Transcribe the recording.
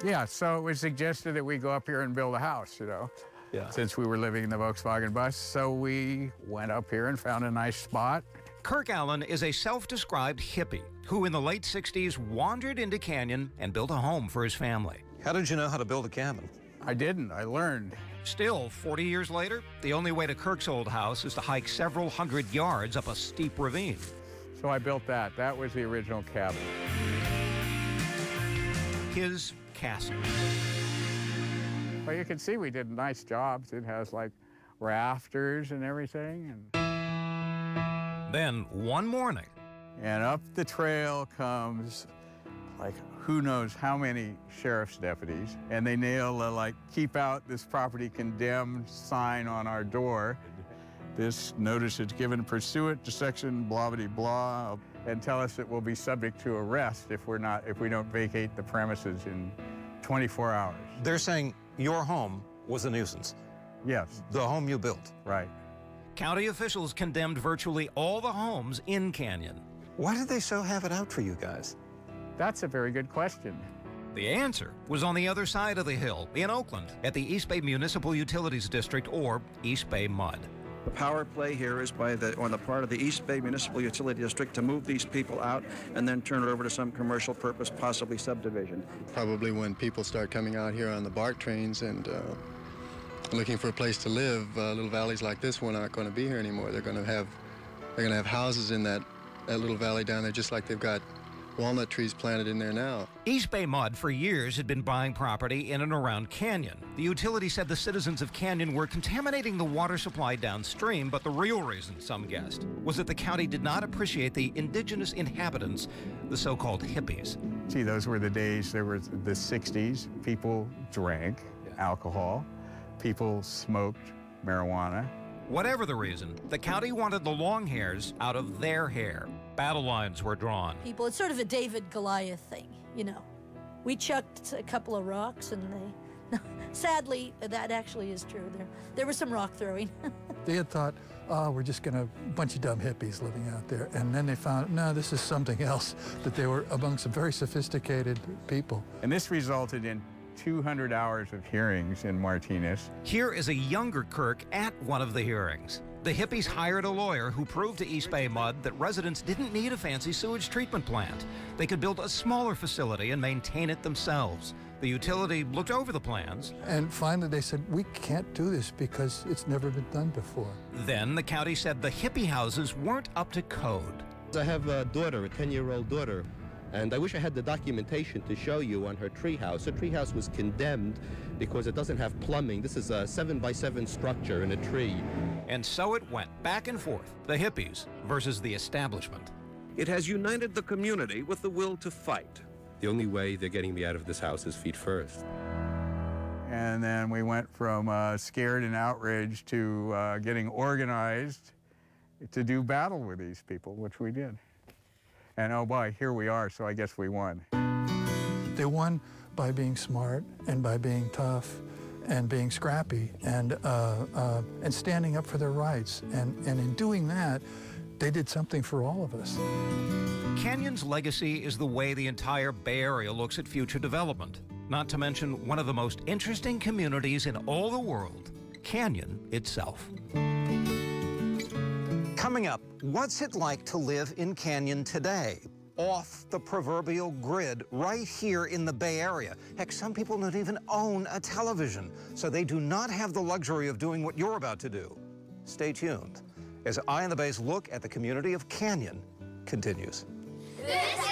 Yeah, so it was suggested that we go up here and build a house, you know, since we were living in the Volkswagen bus. So we went up here and found a nice spot. Kirk Allen is a self-described hippie who in the late 60s wandered into Canyon and built a home for his family. How did you know how to build a cabin? I didn't, I learned. Still, 40 years later, the only way to Kirk's old house is to hike several hundred yards up a steep ravine. So I built that. That was the original cabin. His castle. Well, you can see we did nice jobs. It has like rafters and everything. Then, one morning. And up the trail comes, like, who knows how many sheriff's deputies. And they nail a, like, keep out this property condemned sign on our door. This notice is given pursuant to section blah, blah, blah, and tell us that we'll be subject to arrest if we don't vacate the premises in 24 hours. They're saying your home was a nuisance. Yes. The home you built. Right. County officials condemned virtually all the homes in Canyon. Why did they so have it out for you guys? That's a very good question. The answer was on the other side of the hill, in Oakland, at the East Bay Municipal Utilities District, or East Bay MUD. The power play here is on the part of the East Bay Municipal Utility District to move these people out and then turn it over to some commercial purpose, possibly subdivision. Probably when people start coming out here on the BART trains and looking for a place to live, little valleys like this one aren't going to be here anymore. They're going to have houses in that little valley down there, just like they've got walnut trees planted in there now. East Bay MUD for years had been buying property in and around Canyon. The utility said the citizens of Canyon were contaminating the water supply downstream, but the real reason, some guessed, was that the county did not appreciate the indigenous inhabitants, the so-called hippies. See, those were the days, there were the 60s. People drank alcohol. People smoked marijuana. Whatever the reason, the county wanted the long hairs out of their hair. Battle lines were drawn. It's sort of a David-Goliath thing, you know. We chucked a couple of rocks and sadly, that actually is true. There was some rock throwing. They had thought, oh, we're just a bunch of dumb hippies living out there. And then they found, no, this is something else, that they were among some very sophisticated people. And this resulted in 200 hours of hearings in Martinez. Here is a younger Kirk at one of the hearings. The hippies hired a lawyer who proved to East Bay MUD that residents didn't need a fancy sewage treatment plant. They could build a smaller facility and maintain it themselves. The utility looked over the plans. And finally they said, we can't do this because it's never been done before. Then the county said the hippie houses weren't up to code. I have a daughter, a 10-year-old daughter, and I wish I had the documentation to show you on her treehouse. Her treehouse was condemned because it doesn't have plumbing. This is a 7-by-7 structure in a tree. And so it went back and forth, the hippies versus the establishment. It has united the community with the will to fight. The only way they're getting me out of this house is feet first. And then we went from scared and outraged to getting organized to do battle with these people, which we did. And oh boy, here we are, so I guess we won. They won by being smart and by being tough and being scrappy and standing up for their rights. And in doing that, they did something for all of us. Canyon's legacy is the way the entire Bay Area looks at future development. Not to mention one of the most interesting communities in all the world, Canyon itself. Coming up, what's it like to live in Canyon today? Off the proverbial grid, right here in the Bay Area. Heck, some people don't even own a television, so they do not have the luxury of doing what you're about to do. Stay tuned as Eye on the Bay's look at the community of Canyon continues. This